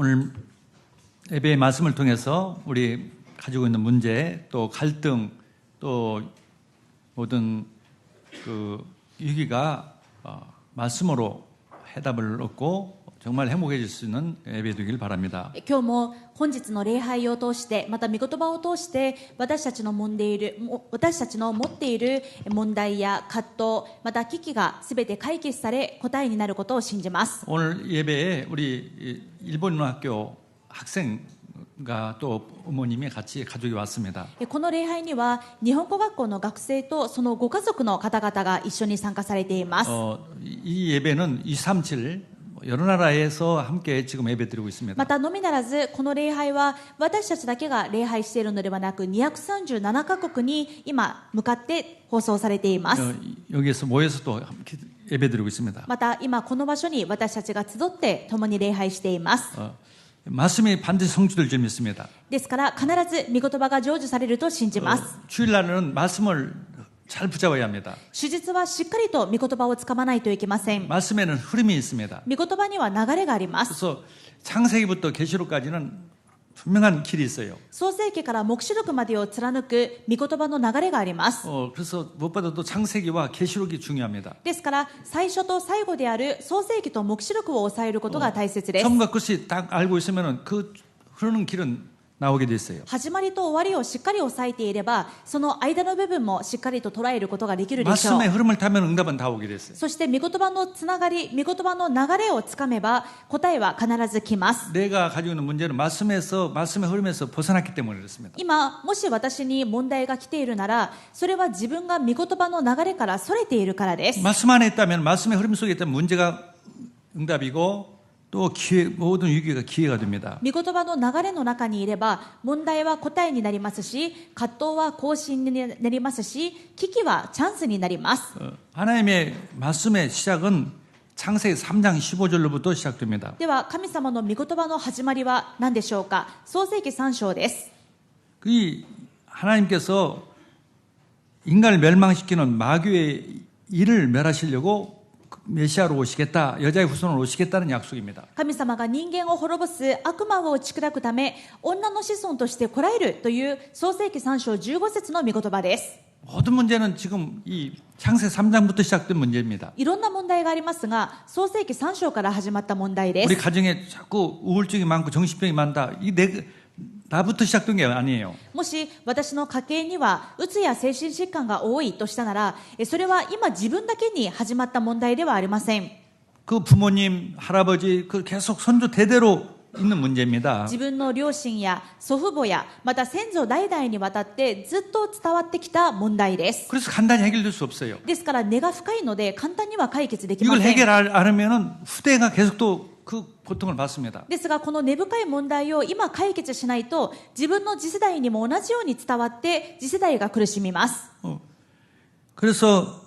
오늘 예배의 말씀을 통해서 우리 가지고 있는 문제, 또 갈등, 또 모든 그 위기가 말씀으로 해답을 얻고 정말 행복해질 수 있는 예배 되길 바랍니다. 今日も本日の礼拝を通して、また御言葉を通して私たちの持っている問題や葛藤、また危機がすべて解決され答えになることを信じます。 오늘 예배에 우리 일본어 학교 학생과 또 어머님이 같이 가족이 왔습니다. この礼拝には日本語学校の学生とそのご家族の方々が一緒に参加されています。 이 예배는 237 여러 나라에서 함께 지금 예배드리고 있습니다. またのみならずこの礼拝は私たちだけが礼拝しているのではなく237カ国に今向かって放送されています。 여기에서 모여서 또 함께 예배드리고 있습니다. また今この場所に私たちが集って共に礼拝しています。 말씀이 반드시 성취될 줄 믿습니다. ですから必ず御言葉が成就されると信じます。 주일날은 말씀을 잘 붙잡아야 합니다. 手術はしっかりと御言葉をつかまないといけません。 말씀에는 흐름이 있습니다. 御言葉には流れがあります。 그래서 창세기부터 계시록까지는 분명한 길이 있어요. 創世記から黙示録までを貫く御言葉の流れがあります。 그래서 무엇보다도 창세기와 계시록이 중요합니다. ですから最初と最後である創世記と黙示録を抑えることが大切です。 처음과 끝이 딱 알고 있으면 그 흐르는 길은 나오게 돼 있어요. 始まりと終わりをしっかり抑えていればその間の部分もしっかりと捉えることができるでしょう。 말씀의 흐름을 타면 응답은 다 오게 됐어요. そして御言葉のつながり、御言葉の流れをつかめば答えは必ず来ます。 내가 가지고 있는 문제는 말씀의 흐름에서 벗어났기 때문에 그렇습니다. 今もし私に問題が来ているならそれは自分が御言葉の流れからそれているからです。 말씀 안에 있다면 말씀의 흐름 속에 있다면 문제가 응답이고 또 모든 위기가 기회가 됩니다. 御言葉の流れの中にいれば問題は答えになりますし葛藤は更新になりますし危機はチャンスになります。 하나님의 말씀의 시작은 창세기 3장 15절로부터 시작됩니다. では神様の御言葉の始まりは何でしょうか。創世記3章です。 이 하나님께서 인간을 멸망시키는 마귀의 일을 멸하시려고 메시아로 오시겠다, 여자의 후손으로 오시겠다는 약속입니다. 神様が人間を滅ぼす悪魔を打ち砕くため女の子孫として来られるという創世記3章15節の御言葉です。 모든 문제는 지금 이 창세기 3장부터 시작된 문제입니다. いろんな問題がありますが創世記3章から始まった問題で 우리 す。 가정에 자꾸 우울증이 많고 정신병이 많다. 나부터 시작된 게 아니에요. もし私の家系にはうつや精神疾患が多いとしたならそれは今自分だけに始まった問題ではありません。 그 부모님, 할아버지 그 계속 선조 대대로 있는 문제입니다. 自分の両親や祖父母やまた先祖代々にわたってずっと伝わってきた問題です。 그래서 간단히 해결될 수 없어요. ですから根が深いので簡単には解決できま 이걸 せん。 해결 안 하면은 후대가 계속 또 그 고통을 받습니다. ですがこの根深い問題を今解決しないと自分の次世代にも同じように伝わって次世代が苦しみます。 그래서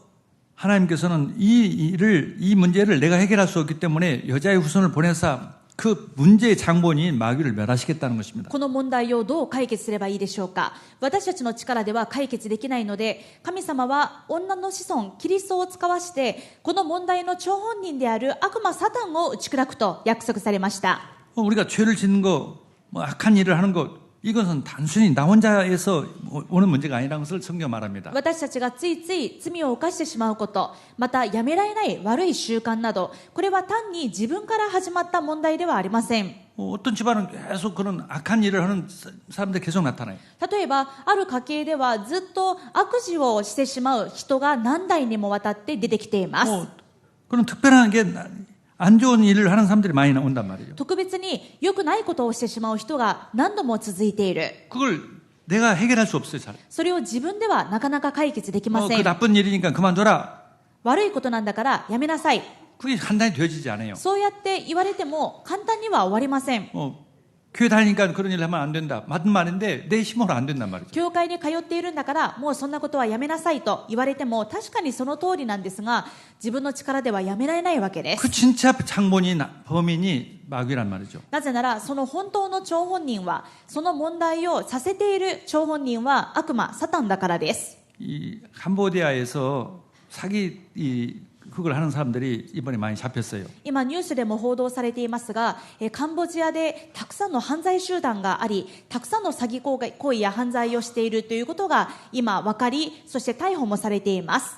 하나님께서는 이 문제를 내가 해결할 수 없기 때문에 여자의 후손을 보내사 그 문제의 장본인 마귀를 멸하시겠다는 것입니다. この問題をどう解決すればいいでしょうか。私たちの力では解決できないので神様は女の子孫キリストを使わしてこの問題の張本人である悪魔サタンを打ち砕くと約束されました。 우리가 죄를 짓는 거, 악한 일을 하는 것 이것은 단순히 나 혼자에서 오는 문제가 아니라는 것을 성경 말합니다. 私たちがついつい罪を犯してしまうことまたやめられない悪い習慣などこれは単に自分から始まった問題ではありません。 어떤 집안은 계속 그런 악한 일을 하는 사람들이 계속 나타나요. 例えばある家系ではずっと悪事をしてしまう人が何代にもわたって出てきています。 그런 특별한 게 안 좋은 일을 하는 사람들이 많이 나온단 말이죠. 特別に良くないことをしてしまう人が何度も続いている。 그걸 내가 해결할 수 없어요, 잘. それを自分ではなかなか解決できませ 그 ん。 나쁜 일이니까 그만둬라. 悪いことなんだからやめなさい。 그게 간단히 되어지지 않아요. そうやって言われても簡単には終わりません。 교회 다니니까 그런 일을 하면 안 된다. 맞는 말인데 내 힘으로 안 된단 말이죠. 教会に通っているんだからもうそんなことはやめなさいと言われても確かにその通りなんですが自分の力ではやめられないわけです。 그 진짜 장본인 범인이 마귀란 말이죠. なぜならその本当の張本人はその問題をさせている張本人は悪魔サタンだからです。 이 캄보디아에서 사기 그걸 하는 사람들이 이번에 많이 잡혔어요. 今ニュースでも報道されていますが、カンボジアでたくさんの犯罪集団があり、たくさんの詐欺行為や犯罪をしているということが今分かり、そして逮捕もされています。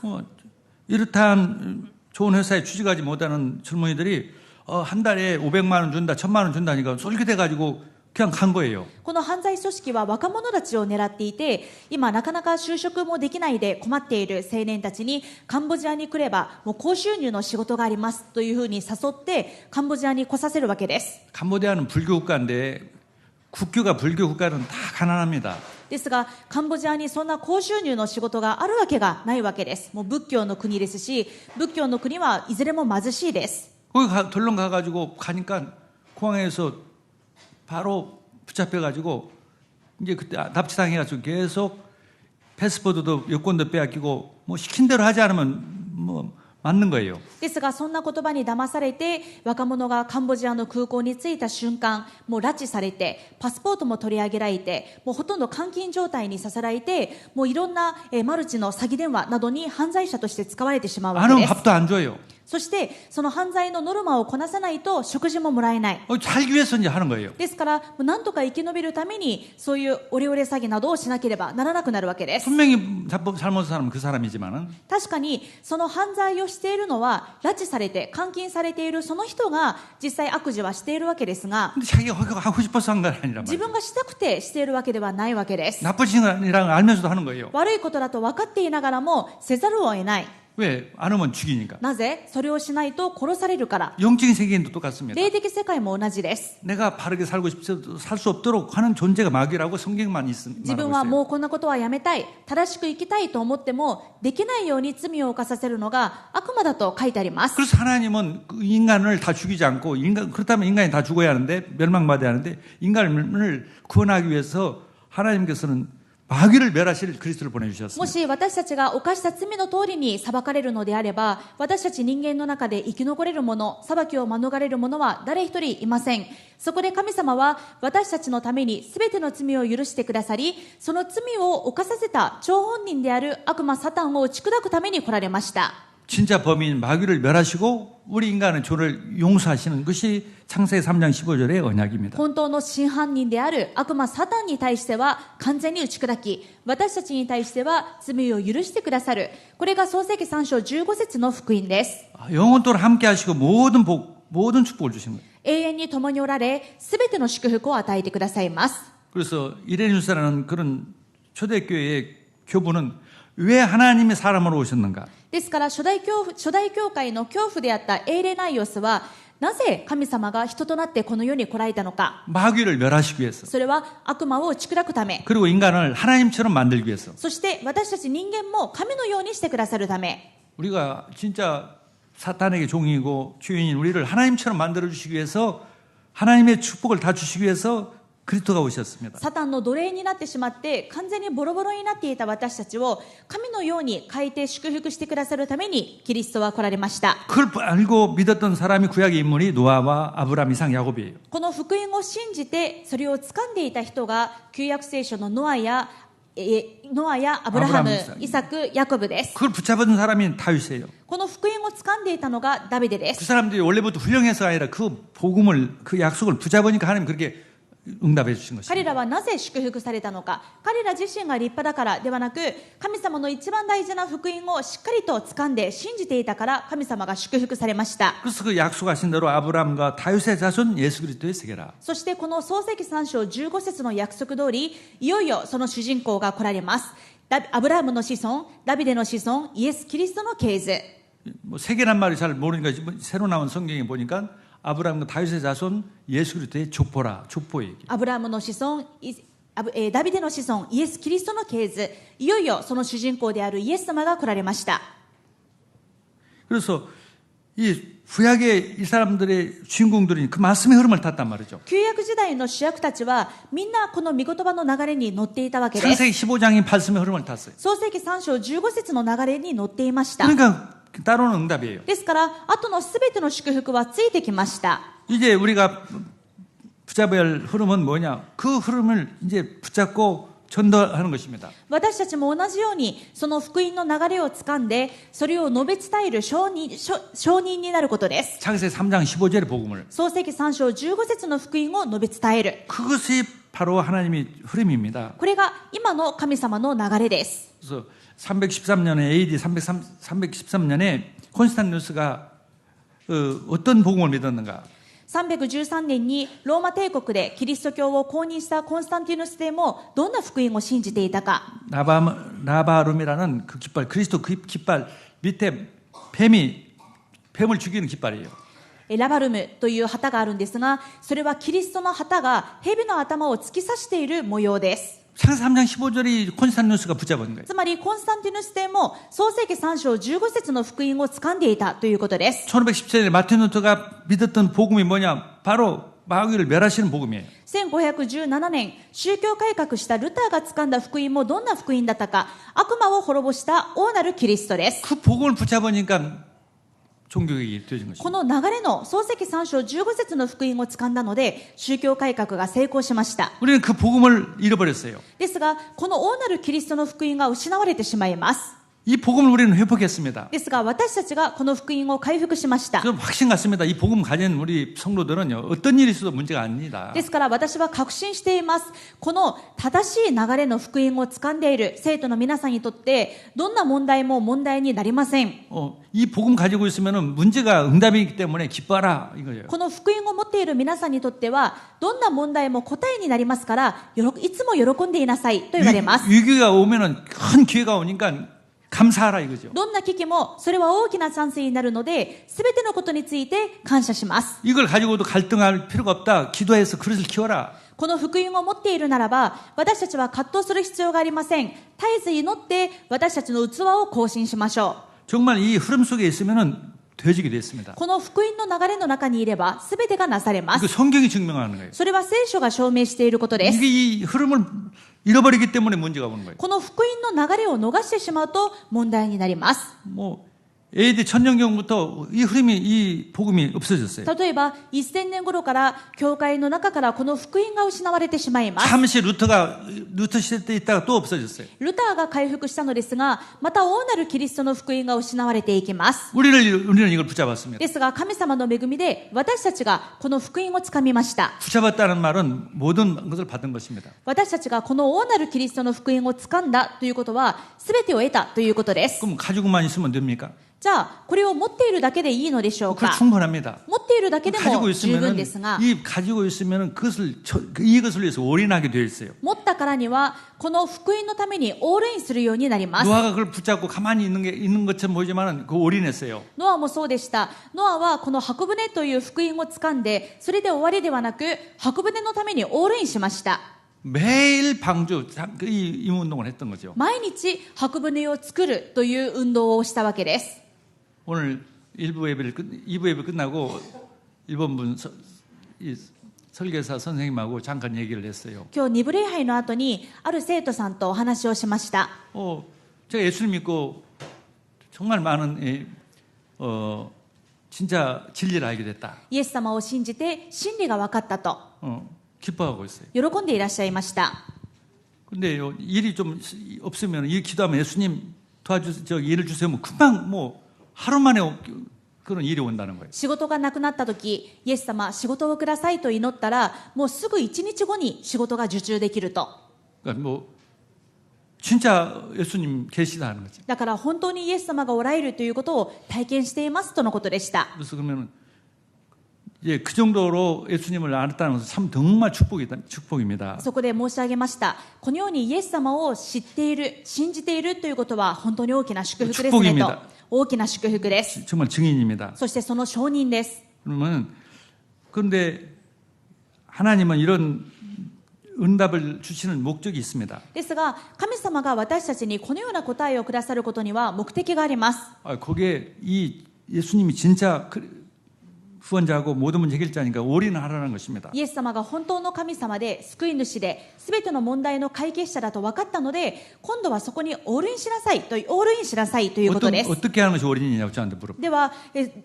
이렇다한 좋은 회사에 취직하지 못하는 젊은이들이 한 달에 500만 원 준다, 1000만 원 준다니까 솔깃해가지고 그냥 간 거예요. この犯罪組織は若者たちを狙っていて、今なかなか就職もできないで困っている青年たちにカンボジアに来ればもう高収入の仕事がありますというふうに誘ってカンボジアに来させるわけです。 캄보디아는 불교 국가인데 국교가 불교 국가는 다 가난합니다. ですがカンボジアにそんな高収入の仕事があるわけがないわけです。もう仏教の国ですし、仏教の国はいずれも貧しいです。 거기 덜렁 가가지고 가니까 공항에서 바로 붙잡혀가지고 이제 그때 납치당해가지고 계속 패스포드도 여권도 빼앗기고 뭐 시킨 대로 하지 않으면 뭐 맞는 거예요. ですがそんな言葉に騙されて若者がカンボジアの空港に着いた瞬間もう拉致されてパスポートも取り上げられてもうほとんど監禁状態にさせられてもういろんなマルチの詐欺電話などに犯罪者として使われてしまうわ 안 け 하면 です。 밥도 안 줘요. そしてその犯罪のノルマをこなさないと食事ももらえない。 살기 위해서 이제 하는 거예요. ですからもうなんとか生き延びるためにそういうオレオレ詐欺などをしなければならなくなるわけです。 분명히 잘못한 사람은 그 사람이지만은 確かにその犯罪をしているのは拉致されて監禁されているその人が実際悪事はしているわけですが 근데 자기가 하고 싶어서 한 건 아니란 自 말이에요. 分がしたくてしているわけではないわけです。 나쁘신 건 아니라는 걸 알면서도 하는 거예요. 悪いことだと分かっていながらもせざるを得ない。 왜? 안 하면 죽이니까. なぜ？それをしないと殺されるから。 영적인 세계도 똑같습니다. 霊的世界も同じです。 내가 바르게 살고 싶어도 살 수 없도록 하는 존재가 마귀라고 성경만 自分 말하고 は 있어요. もうこんなことはやめたい、正しく生きたいと思ってもできないように罪を犯させるのが悪魔だと書いてあります。 그래서 하나님은 그 인간을 다 죽이지 않고 그렇다면 인간이 다 죽어야 하는데 멸망받아야 하는데 인간을 구원하기 위해서 하나님께서는 마귀를 멸하실 그리스도를 も 보내주셨습니다. し私たちが犯した罪の通りに裁かれるのであれば、私たち人間の中で生き残れる者、裁きを免れる者は誰一人いません。そこで神様は私たちのために全ての罪を許してくださり、その罪を犯させた張本人である悪魔サタンを打ち砕くために来られました。 진짜 범인 마귀를 멸하시고 우리 인간의 죄를 용서하시는 것이 창세기 3장 15절의 언약입니다. 本当の真犯人である悪魔サタンに対しては完全に打ち砕き、私たちに対しては罪を許してくださる。これが創世記3章15節の福音です。 영원토록 함께 하시고 모든 축복을 주신 거예요. 永遠に共におられ、すべての祝福を与えてくださいます。 그래서 이레니우스라는 그런 초대교회의 교부는 왜 하나님의 사람으로 오셨는가? ですから初代教会の教父であったエーレナイオスはなぜ神様が人となってこの世に来られたのか。 마귀를 멸하시기 위해서. それは悪魔を打ち砕くため、 그리고 인간을 하나님처럼 만들기 위해서. そして私たち人間も神のようにしてくださるため。 우리가 진짜 사탄에게 종이고 주인인 우리를 하나님처럼 만들어 주시기 위해서 하나님의 축복을 다 주시기 위해서 그리스도가 오셨습니다. サタンの奴隷になってしまって完全にボロボロになっていた私たちを神のように変えて祝福してくださるためにキリストは来られました。 그걸 알고 믿었던 사람이 구약의 인물이 노아와 아브라함, 이삭, 야곱이에요. この福音を信じてそれを掴んでいた人が旧約聖書のノアやアブラハム、イサク、ヤコブです。 그걸 붙잡은 사람이 다윗이에요. この福音を掴んでいたのがダビデで 그 す。 사람들이 원래부터 훌륭해서가 아니라 그 복음을 그 약속을 붙잡으니까 하나님 그렇게 응답해 주신 것입니다. 彼らはなぜ祝福されたのか。彼ら自身が立派だからではなく、神様の一番大事な福音をしっかりと掴んで信じていたから神様が祝福されました。 그래서 그 약속하신 대로 아브라함과 다윗의 자손 예수 그리스도의 세계라. そしてこの創世記3章15節の約束通り、いよいよその主人公が来られます。アブラハムの子孫、ダビデの子孫、イエス・キリストの系図。 뭐 세계란 말이 잘 모르니까 새로 나온 성경에 보니까 아브라함과 다윗의 자손 예수 그리스도의 족보 얘기. アブラハムの子孫、ダビデの子孫、イエス・キリストの系図。いよいよその主人公であるイエス様が来られました。 그래서 이 구약의 이 사람들의 주인공들이 그 말씀의 흐름을 탔단 말이죠. 旧約時代の主役たちはみんなこの御言葉の流れに乗っていたわけです。 창세기 15장이 말씀의 흐름을 탔어요. 創世記3章15節の流れに乗っていました。 그러니까 따로는 응답이에요. ですから後のすべての祝福はついてきました。 이제 우리가 붙잡아야 할 흐름은 뭐냐? 그 흐름을 이제 붙잡고 전달하는 것입니다. 私たちも同じようにその福音の流れをつかんでそれを述べ伝える証人になることです。 창세기 3장 15절의 복음을 創世記3章15節の福音を述べ伝える。 그것이 바로 하나님의 흐름입니다. これが今の神様の流れです。 그래서 313년에 AD 313년에 콘스탄티누스가 어떤 복음을 믿었는가? 313年にローマ帝国でキリスト教を公認したコンスタンティヌス帝もどんな福音を信じていたか。 나바룸이라는 그 깃발, 그리스도 그 깃발 밑에 뱀을 죽이는 깃발이에요. ラバルムという旗があるんですが、それはキリストの旗が蛇の頭を突き刺している模様です。 창세기 3장 15절이 콘스탄티누스가 붙잡은 거예요. つまりコンスタンティヌス帝も創世記3章15節の福音を掴んでいたということです。 1517년에 마틴 루터가 믿었던 복음이 뭐냐? 바로 마귀를 멸하시는 복음이에요. 1517年、宗教改革したルターが掴んだ福音もどんな福音だったか、悪魔を滅ぼした王なるキリストです。 그 복음을 붙잡으니까 종교개혁이 되어진 こ 것입니다. の流れの創世記3章15節の福音を掴んだので、宗教改革が成功しました。 우리는 그 복음을 잃어버렸어요. ですが、この王なるキリストの福音が失われてしまいます。 이 복음을 우리는 회복했습니다. ですが、私たちがこの福音を回復しました。 좀 확신 같습니다. 이 복음 가진 우리 성도들은요, 어떤 일이 있어도 문제가 아닙니다. ですから私は確信しています。この正しい流れの福音を掴んでいる生徒の皆さんにとって、どんな問題も問題になりません。 이 복음 가지고 있으면 문제가 응답이기 때문에 기뻐하라 이거예요. この福音を持っている皆さんにとっては、どんな問題も答えになりますから、いつも喜んでいなさいと言われます。 위기가 오면은 큰 기회가 오니까 감사하라 이거죠. どんな危機もそれは大きなチャンスになるので、すべてのことについて感謝します。 이걸 가지고도 갈등할 필요가 없다. 기도해서 그릇을 키워라. この福音を持っているならば、私たちは葛藤する必要がありません。絶えず祈って私たちの器を更新しましょ 정말 이 흐름 속에 있으면은 되어지게 됐습니다. う。この福音の流れの中にいれば、すべてがなされま 그 す。 성경이 증명하는 거예요. それは聖書が証明していることです。 이게 이 흐름을 잃어버리기 때문에 문제가 오는 거예요. この福音の流れを逃してしまうと問題になります。 뭐 AD 1000년경부터 이 흐름이 이 복음이 없어졌어요. 例えば、1000年頃から教会の中からこの福音が失われてしまいます。 잠시 루터 시대 때 있다가 또 없어졌어요. ルターが回復したのですが、また大なるキリストの福音が失われていきます。 우리는 이걸 붙잡았습니다. ですが、神様の恵みで私たちがこの福音をつかみました。 붙잡았다는 말은 모든 것을 받은 것입니다. 私たちがこの大なるキリストの福音をつかんだということは、すべてを得たということです。 그럼 가지고만 있으면 됩니까? じゃあ、これを持っているだけでいいのでしょう 그거 か。 충분합니다. 持っているだけで 가지고 も十分 있으면은 ですが、 가지고 있으면은 이것을 위해서 올인하게 되어 있어요. 持ったからには、この福音のためにオールインするようになります。 노아가 그걸 붙잡고 가만히 있는 것처럼 보이지만은 그 올인했어요. ノアもそうでした。ノアはこの箱舟という福音をつかんで、それで終わりではなく、箱舟のためにオールインしました。 매일 방주 이 운동을 했던 거죠. 毎日箱舟を作るという運動をしたわけです。 오늘 2부 예배 끝나고 일본 분 설계사 선생님하고 잠깐 얘기를 했어요. 今日2部礼拝の後にある生徒さんとお話をしました。 제가 예수를 믿고 정말 많은 진짜 진리를 알게 됐다. イエス様を信じて真理が分かったと 기뻐하고 있어요. 喜んでいらっしゃいました。 근데 일이 좀 없으면 이 기도하면 예수님 일을 주세요. 뭐 금방 뭐 하루 만에 그런 일이 온다는 거예요. 仕事がなくなった時、イエス様仕事をくださいと祈ったら、もうすぐ1日後に仕事が受注できると。 그러니까 뭐 진짜 예수님 계시다는 거죠. だから本当にイエス様がおられるということを体験していますとのことでした。 그래서 그러면 예, 그 정도로 예수님을 알았다는 것은 참 정말 축복입니다. そこで申し上げました。このようにイエス様を知っている、信じているということは本当に大きな祝福ですねと。 축복입니다. 大きな祝福です。 정말 증인입니다. そしてその証人です。 그런데 하나님은 이런 응답을 주시는 목적이 있습니다. ですが、神様が私たちにこのような答えをくださることには目的があります。 거기에 이 예수님이 진짜 후원자하고 모든 문제 해결자니까 올인을 하라는 것입니다. イエス様が本当の神様で救い主で全ての問題の解決者だと分かったので、今度はそこにオールインしなさいということです。 어떻게 하는 것이 올인이냐고 저한테 물어요. では、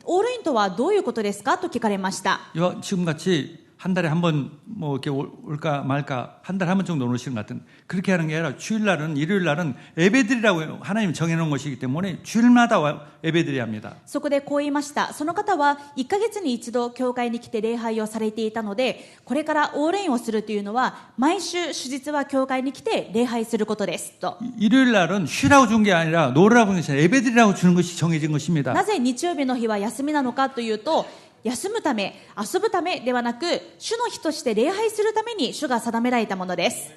オールインとはどういうことですかと聞かれました。 지금같이 한 달에 한 번 뭐 이렇게 올까 말까 한 달에 한 번 정도 오시는 것 같은 그렇게 하는 게 아니라 주일날은 일요일 날은 예배드리라고 하나님이 정해놓은 것이기 때문에 주일마다 예배드려야 합니다. そこでこう言いました。その方は1ヶ月に一度教会に来て礼拝をされていたので、これからオールインをするというのは毎週主日は教会に来て礼拝することですと。 일요일 날은 쉬라고 준 게 아니라 놀으라고 준 게 아니라 예배드리라고 주는 것이 정해진 것입니다. なぜ日曜日の日は休みなのかというと、休むため、遊ぶためではなく、主の日として礼拝するために主が定められたものです。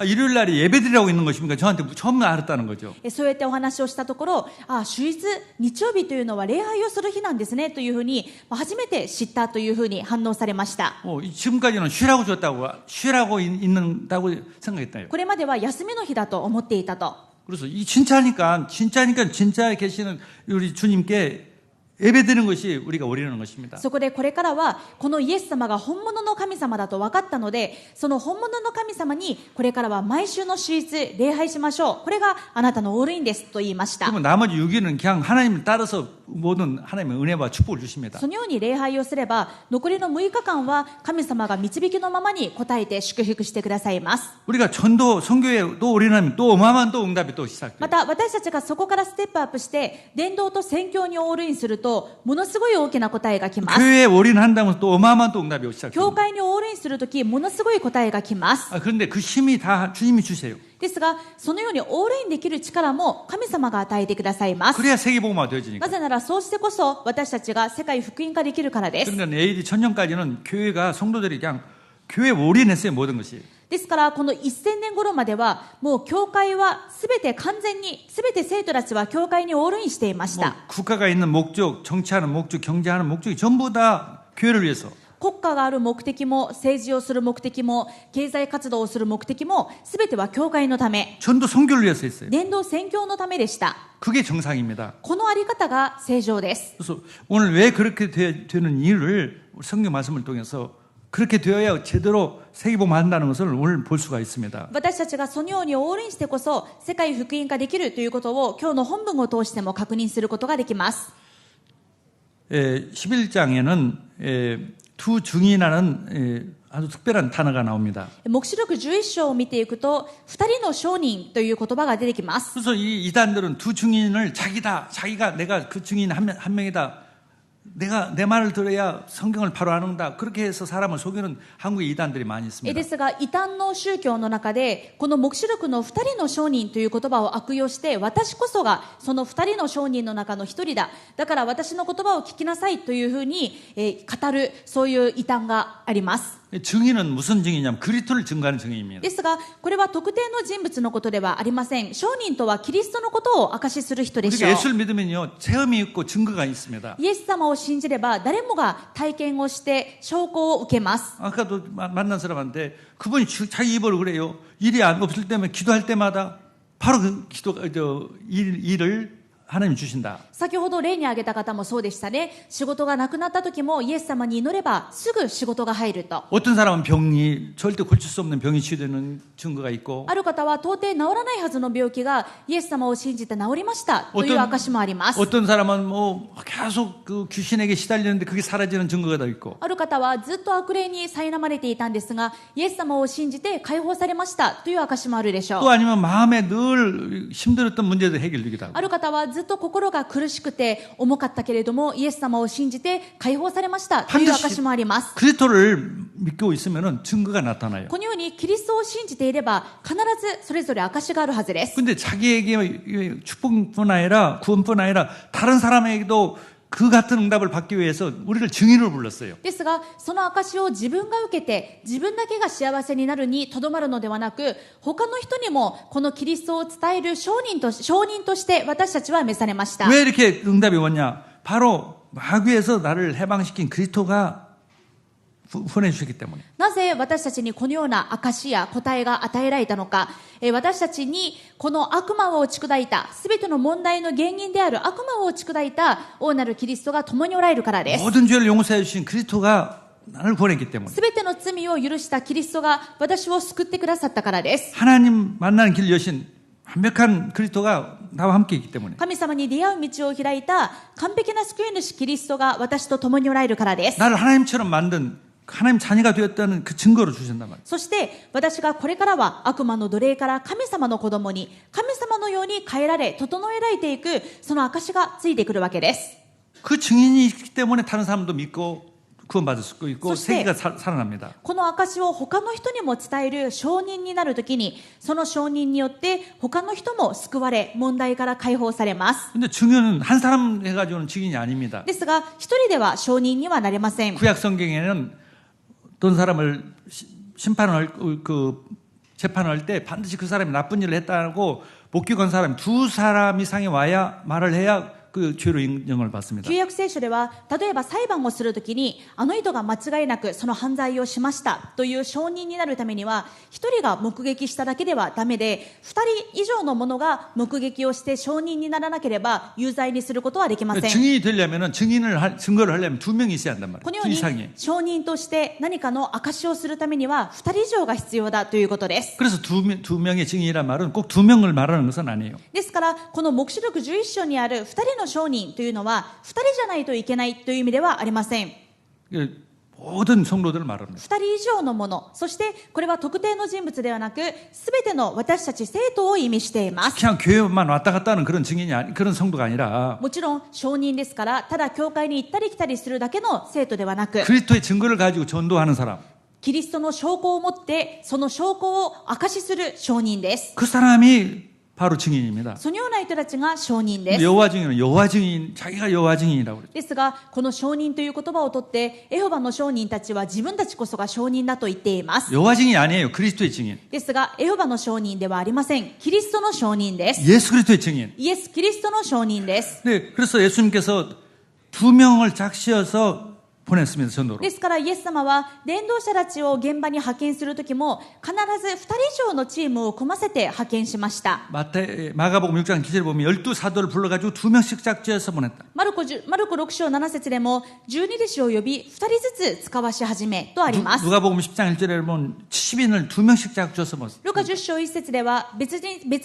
일요일 날이 예배드리라고 있는 것입니까? 저한테 처음 알았다는 거죠. そうやってお話をしたところ、主日、日曜日というのは礼拝をする日なんですねというふうに、初めて知ったというふうに反応されました。 지금까지는 쉬라고 있는다고 생각했다요. これまでは休みの日だと思っていたと。 그래서 진짜니까 진짜 계시는 우리 주님께 예배드리는 것이 우리가 원하는 것입니다. そこでこれからはこのイエス様が本物の神様だと分かったので、その本物の神様にこれからは毎週の主日礼拝しましょう。これがあなたのオールインですと言いました。 그러면 나머지 6일은 그냥 하나님을 따라서 모든 하나님의 은혜와 축복을 주십니다. そのように礼拝をすれば残りの6日間は神様が導きのままに応えて祝福してくださいます。 우리가 전도 선교에 또 올인하면 또 어마어마한 또 응답이 또 시작돼요. また私たちがそこからステップアップして伝道と宣教にオールインするとものすごい大きな答えが来ます。 교회에 올인한다면 또 어마어마한 또 응답이 教 시작돼요. 会にオールインするときものすごい答えが来ます。 그런데 그 힘이 다 주님이 주세요. ですがそのようにオールインできる力も神様が与えてくださいます。 그래야 세계복음화 되어지니까. なぜならそうしてこそ私たちが世界福音化できるからです。 그러니까 AD 1000년까지는 교회가 성도들이 그냥 교회에 올인했어요. 모든 것이. ですからこの1000年頃まではもう教会はすべて完全にすべて生徒たちは教会にオールインしていまし 뭐 た。 국가가 있는 목적, 정치하는 목적, 경제하는 목적이 전부 다 교회를 위해서. 国家がある目的も政治をする目的も経済活動をする目的もすべては教会のため、 전도 선교를 위해서 했어요. 伝道宣教のためでした。 그게 정상입니다. このあり方が正常です。 그래서 오늘 왜 그렇게 되는 이유를 성경 말씀을 통해서 그렇게 되어야 제대로 세계복음 한다는 것을 오늘 볼 수가 있습니다. 私たちがそのようにオールインしてこそ世界福音化できるということを今日の本文を通しても確認することができます。 11장에는 두 증인이라는 아주 특별한 단어가 나옵니다. 黙示録11章を見ていくと二人の証人という言葉が出てきます。 그래서 이 이단들은 두 증인을 자기가 내가 그 증인 한 명이다. 내가 내 말을 들어야 성경을 바로 아는다. 그렇게 해서 사람을 속이는 한국의 이단들이 많이 있습니다. ですが異端の宗教の中でこの黙示録の二人の証人という言葉を悪用して私こそがその二人の証人の中の一人だ、だから私の言葉を聞きなさいというふうに語るそういう異端があります。 증인은 무슨 증인이냐면 그리스도를 증거하는 증인입니다. ですがこれは特定の人物のことではありません。証人とはキリストのことを証しする人でしょう。 그러니까 예수를 믿으면요 체험이 있고 증거가 있습니다. イエス様を信じれば誰もが体験をして証拠を受けます。 아까도 만난 사람한테 그분이 자기 입으로 그래요. 일이 안 없을 때면 기도할 때마다 바로 그 일을 하나님 주신다. 先ほど例に挙げた方もそうでしたね。仕事がなくなった時もイエス様に祈ればすぐ仕事が入ると。 어떤 사람은 병이 절대 고칠 수 없는 병이 치유되는 증거가 있고 ある方は到底治らないはずの病気がイエス様を信じて治りましたという証もあります。 어떤 사람은 뭐 계속 그 귀신에게 시달리는데 그게 사라지는 증거가 더 있고 ある方はずっと悪霊に苛まれていたんですがイエス様を信じて解放されましたという証もあるでしょう。 또 아니면 마음에 늘 힘들었던 문제도 해결되기도 하고 ある方はずっと心が苦しくて重かったけれどもイエス様を信じて解放されましたという証もあります。 그리스도를 믿고 있으면 증거가 나타나요. このようにキリストを信じていれば必ずそれぞれ証があるはずです。 근데 자기에게 축복뿐 아니라 구원뿐 아니라 다른 사람에게도 그 같은 응답을 받기 위해서 우리를 증인으로 불렀어요. ですがその証を自分が受けて自分だけが幸せになるにとどまるのではなく他の人にもこのキリストを伝える証人として私たちは召されました。 왜 이렇게 응답이 왔냐? 바로 마귀에서 나를 해방시킨 그리스도가 보내주셨기 때문에. なぜ私たちにこのような証や答えが与えられたのか。私たちにこの悪魔を打ち砕いたすべての問題の原因である悪魔を打ち砕いた王なるキリストが共におられるからです。 모든 죄를 용서해 주신 그리스도가 나를 보냈기 때문에. すべての罪を許したキリストが私を救ってくださったからです。 하나님 만나는 길 여신 완벽한 그리스도가 나와 함께 있기 때문에. 神様に出会う道を開いた完璧な救い主キリストが私と共におられるからです。 나를 하나님처럼 만든 하나님 자녀가 되었다는 그 증거로 주신단 말이에요. そして私がこれからは悪魔の奴隷から神様の子供に神様のように変えられ整えられていくその証がついてくるわけです。 그 증인이 있기 때문에 다른 사람도 믿고 구원받을 수 있고 세계가 살아납니다. この証を他の人にも伝える証人になるときにその証人によって他の人も救われ問題から解放されます。 근데 증인은 한 사람 해가지고는 증인이 아닙니다. ですが一人では証人にはなれません。 구약 성경에는 어떤 사람을 심판을 재판을 할 때 반드시 그 사람이 나쁜 일을 했다고 목격 건 사람 두 사람 이상이 와야 말을 해야 그 죄로 인정을 받습니다. 旧約聖書では例えば裁判をするときにあの人が間違いなくその犯罪をしましたという証人になるためには一人が目撃しただけではダメで二人以上の者が目撃をして証人にならなければ有罪にすることはできません。 증인이 되려면은 증거를 하려면 두 명이 있어야 한단 この 말이에요. よう 두 に 이상이. 証人として何かの証しをするためには二人以上が必要だということです。 그래서 두 명의 증인이란 말은 꼭 두 명을 말하는 것은 아니에요. ですからこの黙示録11章にある二人の証人というのは二人じゃないといけないという意味ではありません。 모든 성도들을 말합니다. 二人以上のもの、そしてこれは特定の人物ではなくすべての私たち生徒を意味しています。 그냥 교회만 왔다 갔다 하는 그런 증인이 그런 성도가 아니라 もちろん証人ですからただ教会に行ったり来たりするだけの生徒ではなく 그리스도의 증거를 가지고 전도하는 사람 キリストの証拠を持ってその証拠を証しする証人です。 그 사람이 바로 증인입니다. そのような人たちが証人です。 여호와 증인은 여호와 증인 자기가 여호와 증인이라고 그래요. ですがこの証人という言葉をとってエホバの証人たちは自分たちこそが証人だと言っています。 여호와 증인이 아니에요. 그리스도의 증인. ですがエホバの証人ではありません。キリストの証人です。 예수 그리스도의 증인. イエス・キリストの証人です。 네, 그래서 예수님께서 두 명을 작시어서 보냈습니다. 전도로. ですからイエス様は伝道者たちを現場に派遣するときも必ず2人以上のチームを組ませて派遣しました。 마가복음 6장 기절에 보면 12사도를 불러가지고 두 명씩 작지어서 보냈다. マルコ6章7節でも12弟子を呼び2人ずつ使わし始めとあります。 누가복음 10장 1절에 보면 70인을 두 명씩 작지어서 보냈다. ルカ10章1節では別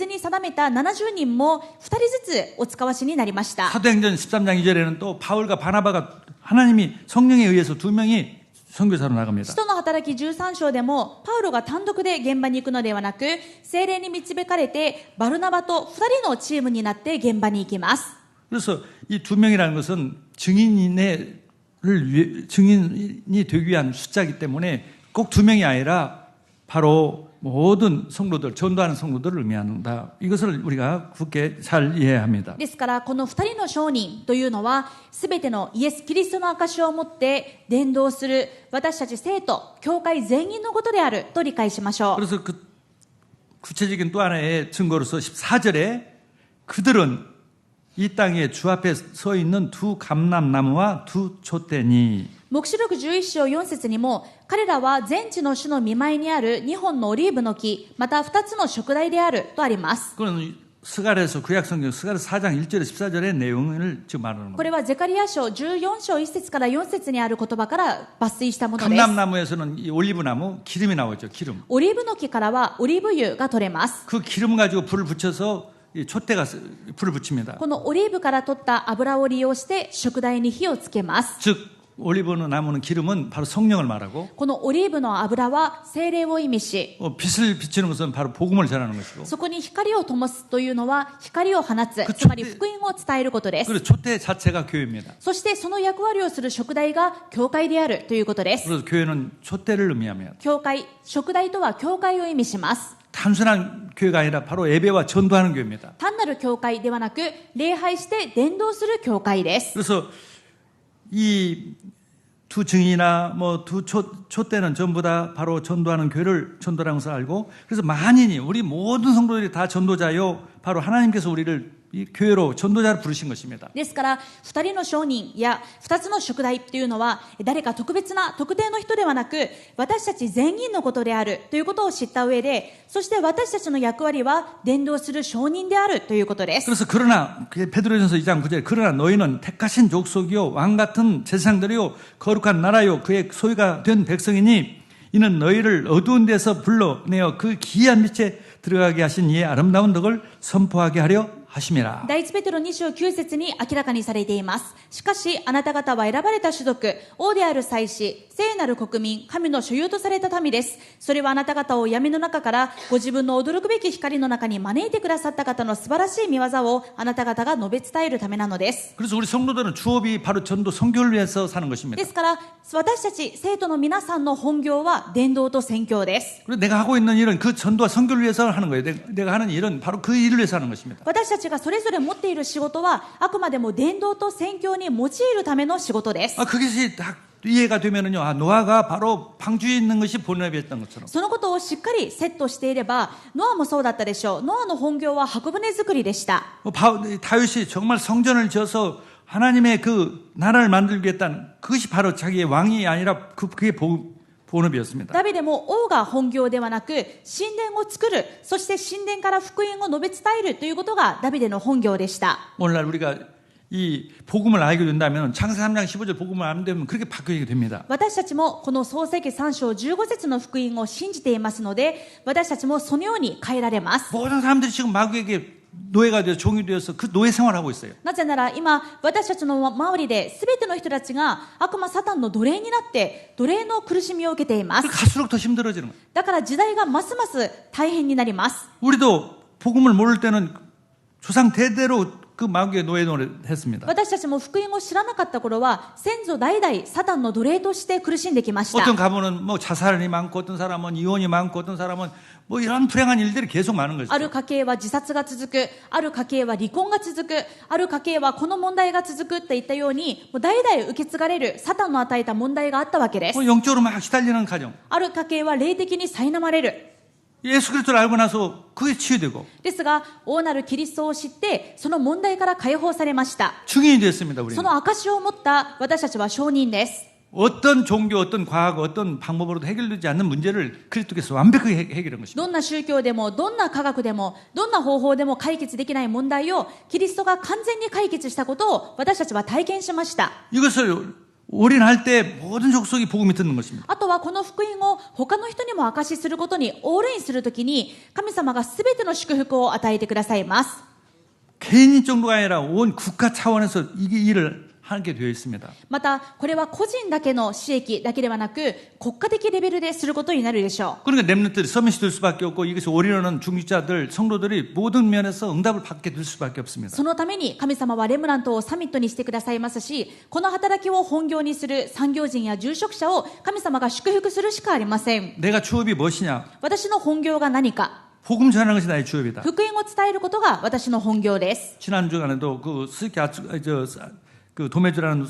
に定めた70人も2人ずつお使わしになりました。 사도행전 13장 2절에는 또 바울과 바나바가 하나님이 성령에 의해서 두 명이 선교사로 나갑니다. 使徒の働き13章でもパウロが単独で現場に行くのではなく聖霊に導かれてバルナバと2人のチームになって現場に行きます。 그래서 이 두 명이라는 것은 증인이 되기 위한 숫자이기 때문에 꼭 두 명이 아니라 바로 모든 성도들, 전도하는 성도들을 의미한다. 이것을 우리가 굳게 잘 이해해야 합니다. ですからこの2人の証人というのは全てのイエス・キリストの証を持って伝道する私たち生徒、教会全員のことであると理解しましょう。 그래서 그 구체적인 또 하나의 증거로서 14절에 그들은 이 땅에 주 앞에 서 있는 두 감람나무와 두 촛대니 黙示録11章4節にも彼らは全地の主の見舞いにある2本のオリーブの木また2つの燭台であるとあります。 그건 스가랴서 구약성경 스가랴 4장 1절에 14절의 내용을 지금 말하는 これ 겁니다. はゼカリヤ書14章1節から4節にある言葉から抜粋したものです。 감람나무에서는 이 올리브나무 기름이 나오죠. 기름. オリーブの木からはオリーブ油が取れます。 그 기름 가지고 불을 붙여서 이 촛대가 불을 붙입니다. このオリーブから取った油を利用して燭台に火をつけます。 즉 올리브 나무는 기름은 바로 성령을 말하고 このオリーブの油は聖霊を意味し 빛을 비추는 것은 바로 복음을 전하는 것이고 そこに光を灯すというのは光を放つくつまり福音を伝えることです。 그리고 촛대 자체가 교회입니다. そしてその役割をする燭台が教会であるということです。 그래서 교회는 촛대를 의미하며 教会、燭台とは教会を意味します。 단순한 교회가 아니라 바로 예배와 전도하는 교회입니다. 単なる教会ではなく礼拝して伝道する教会です。 그래서 이 두 증인이나 뭐 두 촛대는 전부 다 바로 전도하는 교회를 전도라는 것을 알고 그래서 만인이 우리 모든 성도들이 다 전도자요 바로 하나님께서 우리를 이 교회로 전도자를 부르신 것입니다. ですから2人の証人や2つの燭台というのは誰か特別な特定の人ではなく私たち全員のことであるということを知った上でそして私たちの役割は伝道する証人であるということです。 그래서 그러나 베드로전서 2장 9절에 그러나 너희는 택하신 족속이요 왕 같은 제사장들이요 거룩한 나라요 그의 소유가 된 백성이니 이는 너희를 어두운 데서 불러내어 그 기이한 빛에 들어가게 하신 이의 아름다운 덕을 선포하게 하려 하심이라. 第一ペテロ2章9節に明らかにされています。しかし、あなた方は選ばれた種族、王である祭司、聖なる国民、神の所有とされた民です。それはあなた方を闇の中からご自分の驚くべき光の中に招いてくださった方の素晴らしい見業をあなた方が述べ伝えるためなのです。 그래서 우리 성도들은 주업이 바로 전도 선교를 위해서 사는 것입니다. ですから、私たち生徒の皆さんの本業は伝道と宣教です。 그리고 내가 하고 있는 일은 그 전도와 선교를 위해서 하는 거예요. 내가 하는 일은 바로 그 일을 위해서 하는 것입니다. 私たちがそれぞれ持っている仕事はあくまでも伝道と宣教に用いるための仕事です。 그것이 딱 이해가 되면은요, 노아가 바로 방주에 있는 것이 본업이었던 것처럼. そのことをしっかりセットしていれば、ノアもそうだったでしょう。ノアの本業は箱舟作りでした。 다윗이 정말 성전을 지어서 하나님의 그 나라를 만들기 위했다는 그것이 바로 자기의 왕이 아니라 그게 본업이었습니다. ダビデも王が本業ではなく神殿を作る、そして神殿から福音を述べ伝えるということがダビデの本業でした。 오늘날 우리가 이 복음을 알게 된다면 창세 3장 15절 복음을 알면 되면 그렇게 바뀌게 됩니다. 私たちもこの創世記3章15節の福音を信じていますので、私たちもそのように変えられます。 모든 사람들이 지금 마귀에게 노예가 되어 종이 되어서 그 노예 생활하고 있어요. なぜなら今私たちの周りで全ての人たちが悪魔サタンの奴隷になって奴隷の苦しみを受けています。 갈수록 더 힘들어지는 거예요. だから時代がますます大変になります。 우리도 복음을 모를 때는 조상 대대로 그 마귀의 노예 노릇 했습니다. 私たちも福音を知らなかった頃は先祖代々サタンの奴隷として苦しんできました。 어떤 가문은 뭐 자살이 많고 어떤 사람은 이혼이 많고 어떤 사람은 뭐 이런 불행한 일들이 계속 많은 거죠. ある家系は自殺が続く、ある家系は離婚が続く、ある家系はこの問題が続くといったように、もう代々受け継がれるサタンの与えた問題があったわけです。 뭐 영적으로 막 시달리는 가정. ある家系は霊的に苛まれる。 예수 그리스도를 알고 나서 그게 치유되고 ですが、王なるキリストを知って、その問題から解放されました。 증인이 됐습니다. そ 우리는. の証を持った私たちは証人です。 어떤 종교, 어떤 과학, 어떤 방법으로도 해결되지 않는 문제를 그리스도께서 완벽하게 해결한 것입니다. どんな宗教でも、どんな科学でも、どんな方法でも解決できない問題を、キリストが完全に解決したことを私たちは体験しました。 이것을 올인할 때 모든 족속이 복음이 듣는 것입니다. あとはこの福音を他の人にも証しすることにオールインするときに、神様がすべての祝福を与えてくださいます。 개인인 정도가 아니라 온 국가 차원에서 이 일을 하게 되어 있습니다. また、これは個人だけの私益だけではなく、国家的レベルですることになるでしょう。 그러니까 렘넌트들이 서밋이 될 수밖에 없고 이것이 올인하는 중직자들, 성도들이 모든 면에서 응답을 받게 될 수밖에 없습니다. そのために神様はレムナントをサミットにしてくださいますし、この働きを本業にする産業人や住職者を神様が祝福するしかありません。 내가 주업이 무엇이냐? 私の本業が何か、 복음 전하는 것이 나의 주업이다. 福音を伝えることが私の本業です。 지난 주간에도 그 그 도매주라는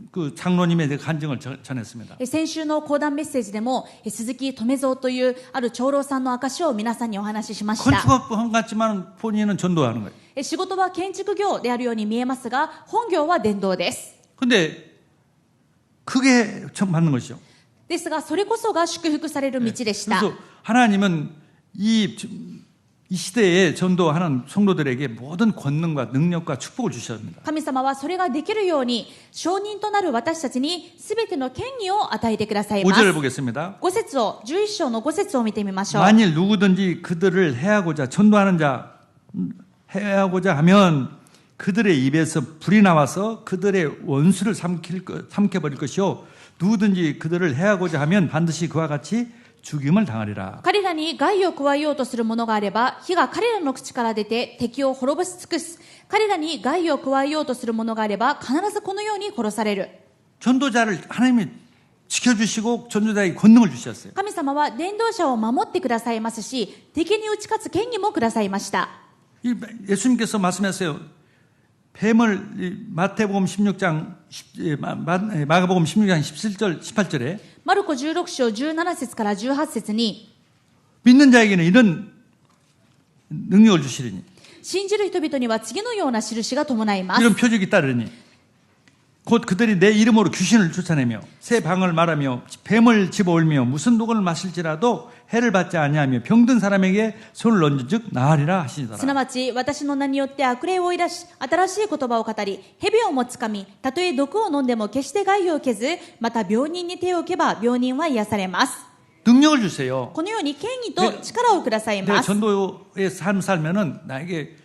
그 장로님의 간증을 전했습니다. 先週の講談メッセージでも鈴木留蔵というある長老さんの証を皆さんにお話ししました。 건축업 같지만 본인은 전도하는 거예요. 仕事は建築業であるように見えますが本業は伝道です。 근데 그게 참 맞는 것이죠. ですがそれこそが祝福される道でした。 그래서 하나님은 이 시대에 전도하는 성도들에게 모든 권능과 능력과 축복을 주셨습니다. 神様はそれができるように証人となる私たちに全ての権威を与えてくださいます。 5절을 보겠습니다. 5節を11章の5節を見てみましょう。 만일 누구든지 그들을 해하고자 전도하는 자 해하고자 하면 그들의 입에서 불이 나와서 그들의 원수를 삼켜버릴 것이요 누구든지 그들을 해하고자 하면 반드시 그와 같이 죽임을 당하리라. 彼らに害を加えようとする者があれば火が彼らの口から出て敵を滅ぼし尽くす。彼らに害を加えようとする者があれば必ずこのように殺される。 전도자를 하나님이 지켜주시고 전도자에게 권능을 주셨어요. 神様は伝道者を守ってくださいますし敵に打ち勝つ権威もくださいました。 예수님께서 말씀하세요. 뱀을 마태복음 16장 마가복음 16장 17절 18절에 マルコ16章17節から18節に 믿는 자에게는 이런 능력을 주시리니 信じる人々には次のような印が伴います。 이런 표적이 따르니 곧 그들이 내 이름으로 귀신을 쫓아내며 새 방을 말하며 뱀을 집어올며 무슨 독을 마실지라도 해를 받지 아니하며 병든 사람에게 손을 얹은즉 나으리라 すな 하시니라. わち私の名によって悪霊を追い出し新しい言葉を語り蛇をもつかみたとえ毒を飲んでも決して害を受けずまた病人に手を置けば病人は癒されます。 능력을 주세요. このように権威と力をください 내가 ます。 전도의 삶 살면은 나에게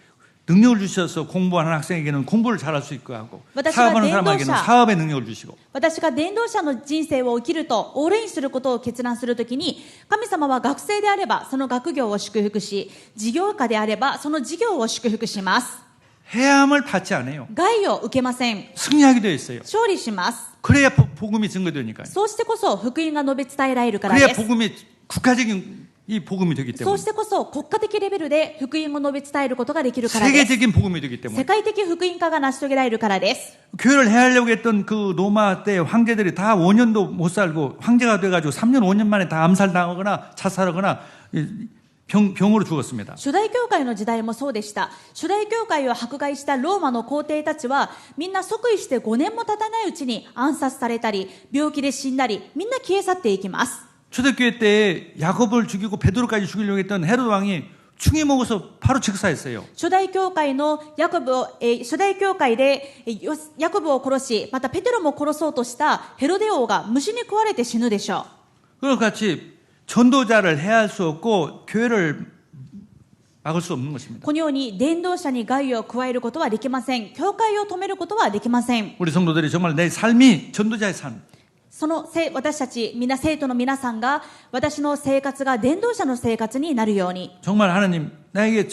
능력을 주셔서 공부하는 학생에게는 공부를 잘할 수 있고 하고,私が 사업하는 사람에게는 伝道者 사업의 능력을 주시고, 私が伝道者の人生を生きるとオールインすることを決断するときに、神様は学生であればその学業を祝福し、事業家であればその事業を祝福します。 해함을 받지 않아요. 害を受けません。 승리하게 되어 있어요. 勝利します。 그래야 복음이 증거되니까요. そうしてこそ福音が述べ伝えられるから 그래야 です。 복음이 국가적인 이 복음이 되기 そ 때문에, うしてこそ国家的レベルで福音を述べ伝えることができるからです。 세계적인 복음이 되기 世 때문에. 界的福音化が成し遂げられるからです。 교회를 해하려고 했던 그 로마 때 황제들이 다 5년도 못 살고 황제가 돼가지고 3년 5년 만에 다 암살당하거나 자살하거나 병으로 죽었습니다. 初代教会の時代もそうでした。初代教会を迫害したローマの皇帝たちはみんな即位して5年も経たないうちに暗殺されたり病気で死んだりみんな消え去っていきます。 초대교회 때 야곱을 죽이고 베드로까지 죽이려고 했던 헤로드 왕이 충이 먹어서 바로 즉사했어요. 初代教会のヤコブを、初代教会でヤコブを殺し、またペテロも殺そうとしたヘロデ王が虫に食われて死ぬでしょう。 그와 같이 전도자를 해할 수 없고 교회를 막을 수 없는 것입니다. このように伝道者に害を加えることはできません。教会を止めることはできません。 우리 성도들이 정말 내 삶이 전도자의 삶. 私たち生徒の皆さんが私の生活が伝道者の生活になるように 정말 하나님 나에게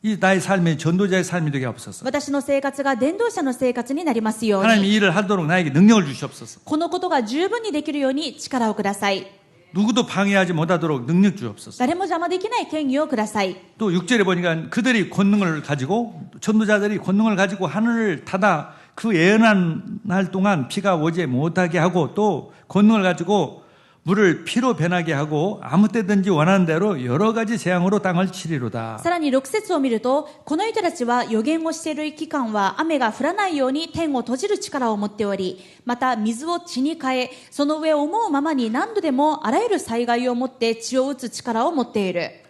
이 나의 삶이 전도자의 삶이 되게 하옵소서. 私の生活が伝道者の生活になりますよう 하나님 に 이 일을 하도록 나에게 능력을 주시옵소서. このことが十分にできるように力をください。 누구도 방해하지 못하도록 능력 주옵소서. 誰も邪魔できない権威をください。 또 6절에 보니까 그들이 권능을 가지고 전도자들이 권능을 가지고 하늘을 닫아 그 예언한 날 동안 비가 오지 못하게 하고 또 권능을 가지고 물을 피로 변하게 하고 아무 때든지 원하는 대로 여러 가지 재앙으로 땅을 치리로다. さらに6節を見ると、この人たちは予言をしている期間は雨が降らないように天を閉じる力を持っており、また水を血に変え、その上を思うままに何度でもあらゆる災害をもって血を打つ力を持っている。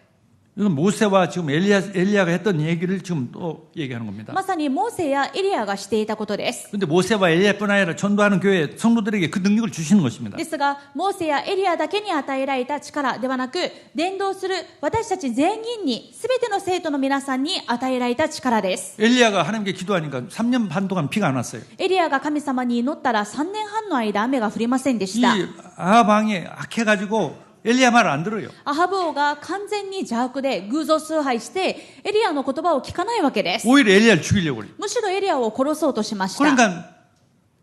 이건 모세와 지금 엘리야가 했던 얘기를 지금 또 얘기하는 겁니다. まさにモーセやエリアがしていたことです。 그런데 모세와 엘리야뿐 아니라 전도하는 교회 성도들에게 그 능력을 주시는 것입니다. ですが、モーセやエリアだけに与えられた力ではなく、伝道する私たち全員に、すべての生徒の皆さんに与えられた力です。 엘리야가 하나님께 기도하니까 3년 반 동안 비가 안 왔어요. エリアが神様に祈ったら3年半の間雨が降りませんでし 이 た。 아합 왕이 악해가지고 엘리야 말을 안 들어요. アハブ王が完全に邪悪で偶像崇拝してエリアの言葉を聞かないわけです。 오히려 엘리야를 죽이려고 그래요. むしろエリアを殺そうとしました。 그러니까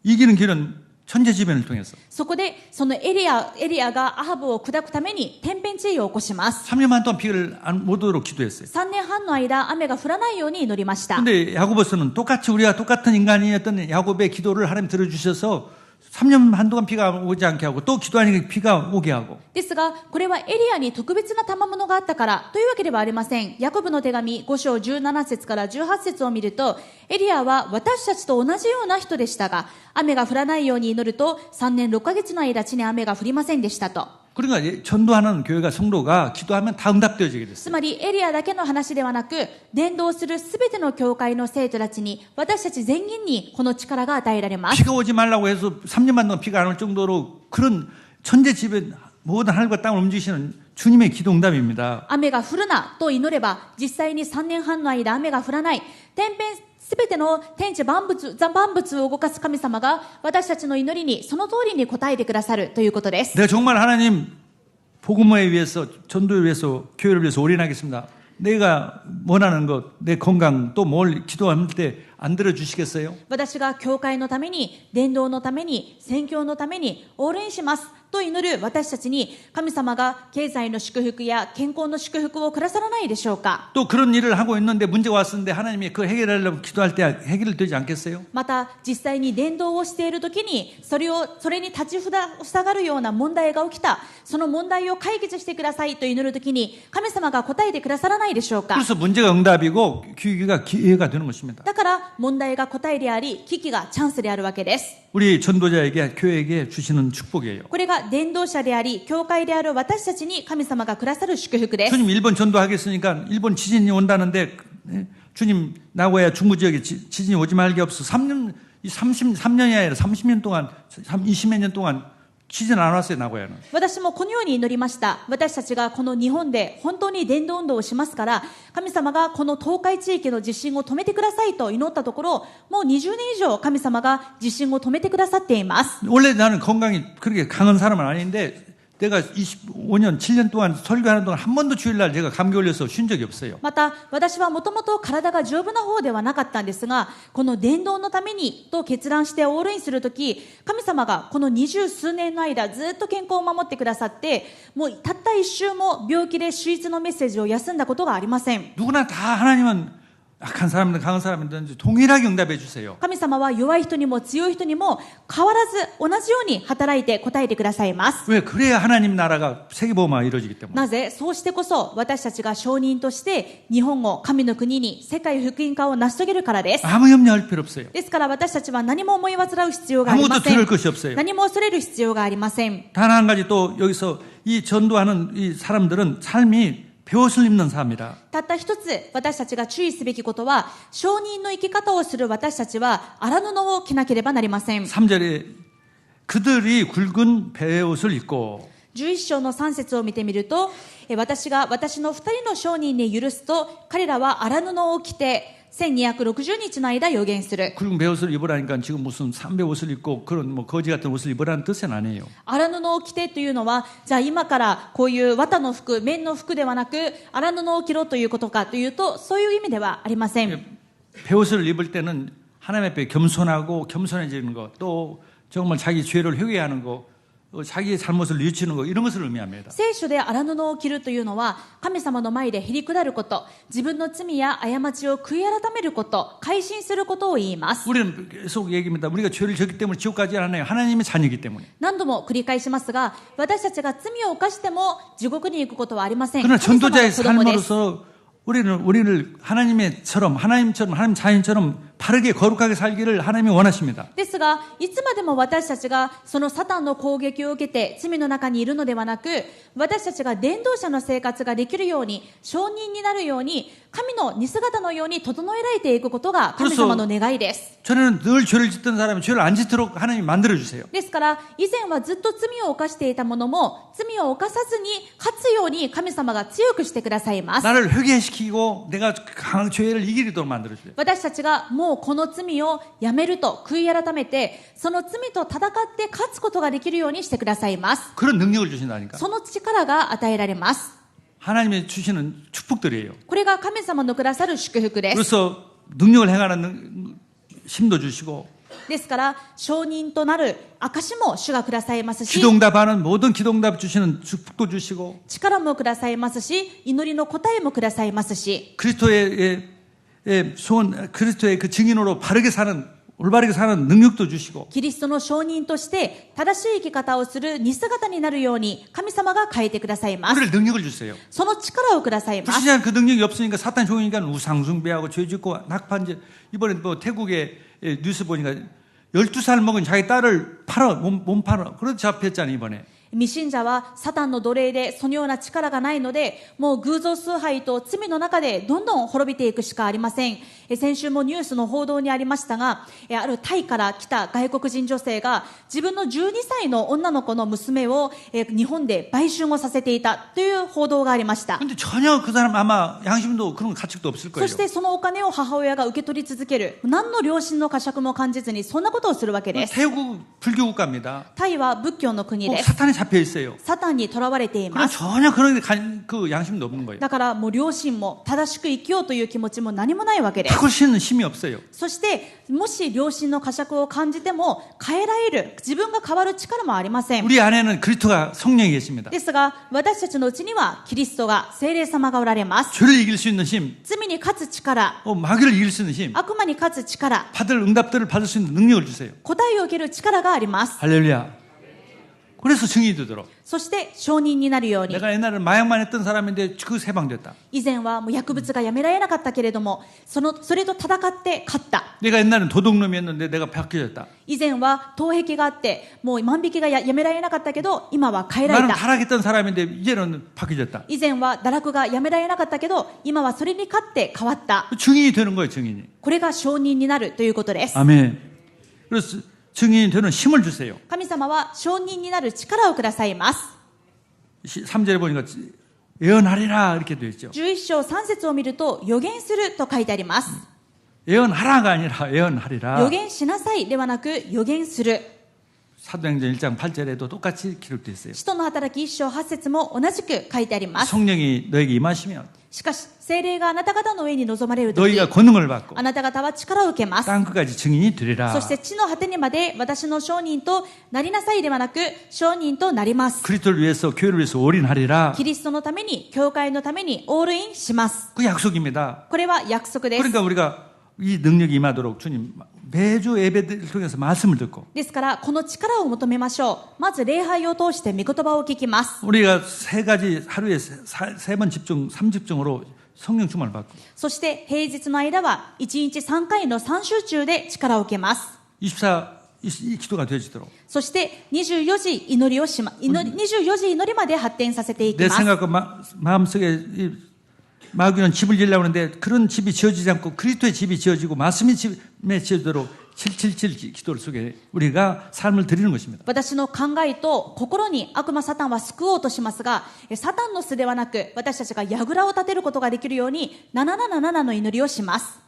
이기는 길은 천재지변을 통해서 そこでそのエリアがアハブを砕くために天変地異を起こします。 3년 반 동안 비를 못 오도록 기도했어요. 3年半の間雨が降らないように祈りました。 근데 야고보서는 똑같이 우리가 똑같은 인간이었던 야곱의 기도를 하나님 들어주셔서 3년 반 동안 비가 오지 않게 하고 또 기도하니까 비가 오게 하고 ですが、これはエリアに特別な賜物があったからというわけではありません。ヤコブの手紙5章17節から18節を見ると、エリアは私たちと同じような人でしたが、雨が降らないように祈ると3年6ヶ月の間地に雨が降りませんでしたと。 그러니까 전도하는 교회가 성도가 기도하면 다 응답되어지게 つ 됐어요. まりエリアだけの話ではなく、伝道するすべての教会の生徒たちに、私たち全員にこの力が与えられます。 비가 오지 말라고 해서 3년 반 동안 비가 안 올 정도로 그런 천재지변 모든 하늘과 땅을 움직이시는 주님의 기도 응답입니다. 雨が降るなと祈れば、実際に3年半の間雨が降らない。天変すべての天地万物を動かす神様が私たちの祈りにその通りに応えてくださるということです。 내가 정말 하나님 복음화에 위해서 전도를 위해서 교회를 위해서 올인하겠습니다. 내가 원하는 것, 내 건강 또 뭘 기도할 때 안 들어주시겠어요? 私が教会のために、伝道のために、宣教のためにオールインしますと祈る私たちに、神様が経済の祝福や健康の祝福をくださらないでしょうか。 또 그런 일을 하고 있는데 문제가 왔었는데 하나님이 그 해결하려고 기도할 때 해결되지 않겠어요? また実際に伝道をしているときにそれに立ちふさがるような問題が起きた。その問題を解決してくださいと祈るときに神様が答えてくださらないでしょうか。 그래서 문제가 응답이고 기회가 기회가 되는 것입니다. だから問題が答えであり、危機がチャンスであるわけです。 우리 전도자에게 교회에게 주시는 축복이에요. これが伝道者であり、教会である私たちに神様がくださる祝福です。 주님 일본 전도하겠으니까 일본 지진이 온다는데 주님 나고야 중부 지역에 지진이 오지 말게 없어 33년이 아니라 30년 동안 20몇 년 동안 지진 않았어요, 나고야는. 私もこのように祈りました。私たちがこの日本で本当に伝道運動をしますから、神様がこの東海地域の地震を止めてくださいと祈ったところ、もう20年以上神様が地震を止めてくださっています。 원래 나는 건강이 그렇게 강한 사람은 아닌데 내가 25년, 7년 동안 설교하는 동안 한 번도 주일날 제가 감기 걸려서 쉰 적이 없어요. また、私はもともと体が丈夫な方ではなかったんですが、この伝道のためにと決断してオールインするとき、神様がこの20数年の間ずっと健康を守ってくださって、もうたった一週も病気で手術のメッセージを休んだことがありません。 누구나 다 하나님은 약한 사람이든 강한 사람이든 동일하게 응답해 주세요. 神様は弱い人にも強い人にも変わらず同じように働いて答えてくださいます。 왜? 그래야 하나님 나라가 세계보험화가 이루어지기 때문에. なぜそうしてこそ私たちが証人として日本を神の国に世界福音化を成し遂げるからです。 아무 염려할 필요 없어요. ですから私たちは何も思い煩う必要がありま 아무것도 せん。 두려울 것이 없어요. 何も恐れる必要がありません。 단 한 가지 또 여기서 이 전도하는 이 사람들은 삶이 배옷을 입는 삶이라. たった一つ私たちが注意すべきことは、証人の生き方をする私たちは荒布を着なければなりません。 3절에 그들이 굵은 배옷을 입고 11章の3節を見てみると、私が私の2人の証人に許すと、彼らは荒布を着て1260日の間予言する。 굵은 배옷을 입으라니까 지금 무슨 삼배 옷을 입고 그런 뭐 거지 같은 옷을 입으라는 뜻은 아니에요. 荒布を着てというのは、じゃあ今からこういう綿の服、綿の服ではなく荒布を着ろということかというと、そういう意味ではありません。 배옷을 입을 때는 하나님 앞에 겸손하고 겸손해지는 것, 또 정말 자기 죄를 회개하는 것, 자기의 잘못을 뉘우치는 것, 이런 것을 의미합니다. 聖書で荒布を着るというのは、神様の前でへり下ること、自分の罪や過ちを悔い改めること、改心することを言います。 우리는 계속 얘기합니다. 우리가 죄를 졌기 때문에 지옥 가지 않아요. 하나님의 자녀이기 때문에. 何度も繰り返しますが、私たちが罪を犯しても地獄に行くことはありません。 그러나 神様の 전도자의 子供です。 삶으로서 우리를 하나님처럼 하나님 자녀처럼 바르게 거룩하게 살기를 하나님이 원하십니다. ですが、いつまでも私たちがそのサタンの攻撃を受けて罪の中にいるのではなく、私たちが伝道者の生活ができるように、証人になるように、神の似姿のように整えられていくことが神様の願いです。 전에는 늘 죄를 짓던 사람이 죄를 안 짓도록 하나님이 만들어주세요. ですから、以前はずっと罪を犯していたものも、罪を犯さずに勝つように神様が強くしてくださいます。 나를 회개시키고 내가 강한 죄를 이기도록 만들어주세요. 私たちがもうこの罪をやめると悔い改めて、その罪と戦って勝つことができるようにしてくださいます。 그런 능력을 주신다니까. その力が与えられます。 하나님이 주시는 축복들이에요. これが神様のくださる祝福です。 그래서 능력을 행하는 힘도 주시고 ですから、証人となる証も主がくださいますし、 기도응답하는 모든 기도응답 주시는 축복도 주시고 力もくださいますし、祈りの答えもくださいますし、 그리스도의 소원, 그리스도의 그 증인으로 바르게 사는 올바르게 사는 능력도 주시고 キリストの証人として正しい生き方をする似姿になるように神様が変えてくださいます。 우리를 능력을 주세요. その力をくださいます。 불신자는 그 능력이 없으니까 사탄 종이니까 우상숭배하고 죄짓고 낙판제. 이번에 뭐 태국의 뉴스 보니까 12살 먹은 자기 딸을 팔아 몸 팔아. 그래서 잡혔잖아요 이번에. 未信者はサタンの奴隷でそのような力がないので、もう偶像崇拝と罪の中でどんどん滅びていくしかありません。先週もニュースの報道にありましたが、あるタイから来た外国人女性が自分の12歳の女の子の娘を日本で売春をさせていたという報道がありました。 근데 전혀 그 사람 아마 양심도 그런 가책도 없을 そ 거예요. してそのお金を母親が受け取り続ける。何の良心の呵責も感じずにそんなことをするわけです。 태국 불교 국가입니다. タイは仏教の国 꼭 です。 사탄에 잡혀 있어요. サタンに囚われてい 그럼 ます。 전혀 그런 그 양심도 없는 거예요. だからもう良心も正しく生きようという気持ちも何もないわけです。 바꿀 수 있는 힘이 없어요. そしてもし良心の呵責を感じても変えられる、自分が変わる力もありません。 우리 안에는 그리스도가 성령이 계십니다. ですが私たちのうちにはキリストが、聖霊様がおられます。 죄를 이길 수 있는 힘, 罪に勝つ力、 마귀를 이길 수 있는 힘, 悪魔に勝つ力、 받을 응답들을 받을 수 있는 능력을 주세요. 答えを受ける力があります。 할렐루야. 그래서 증인이 되도록. そして証人になるように。 내가 옛날에 마약만 했던 사람인데 그 해방됐다. 以前はもう薬物がやめられなかったけれども、それと戦って勝った。 내가 옛날엔 도둑놈이었는데 내가 바뀌어졌다. 以前は盗癖があってもう万引きがやめられなかったけど今は変えられ 나는 た。 타락했던 사람인데 이제는 바뀌어졌다. 以前は堕落がやめられなかったけど今はそれに勝って変わった。 증인이 되는 거예요, 증인이. これが証人になるということです。 아멘. 그래서 증인이 되는 힘을 주세요. 神様は証人になる力をくださいます。 3절에 보니까 예언하리라 이렇게 되어 있죠. 11章3節を見ると予言すると書いてあります。 예언하라가 아니라 예언하리라. 予言しなさいではなく予言する。 사도행전 1장 8절에도 똑같이 기록되어 있어요. 使徒の働き1章8節も同じく書いてあります。 성령이 너에게 임하시면 しかし聖霊があなた方の上に臨まれるとき、 너희가 권능을 받고 あなた方は力を受けます。 땅 끝까지 증인이 되리라. そして地の果てにまで私の証人となりなさいではなく証人となります。 그리스도를 위해서 교회를 위해서 올인하리라. キリストのために教会のためにオールインします。 그 약속입니다. これは約束です。 그러니까 우리가 이 능력이 임하도록 주님 매주 예배를 통해서 말씀을 듣고 ですからこの力を求めましょう。まず礼拝を通して御言葉を聞きます。 우리가 세 가지 하루에 세 번 집중, 3집중으로 성령 충만을 받고 そして平日の間は1日3回の3集中で力を受けます。 24 기도가 되어지도록 そして24時祈りをしま、24時祈りまで発展させていき 내 ます。 생각과 마음속에 마귀는 집을 지으려고 하는데 그런 집이 지어지지 않고 그리스도의 집이 지어지고 말씀의 집에 지어지도록 777 기도를 속에 우리가 삶을 드리는 것입니다. 私の考えと心に悪魔サタンは救おうとしますが、サタンの巣ではなく私たちが櫓を立てることができるように777の祈りをします。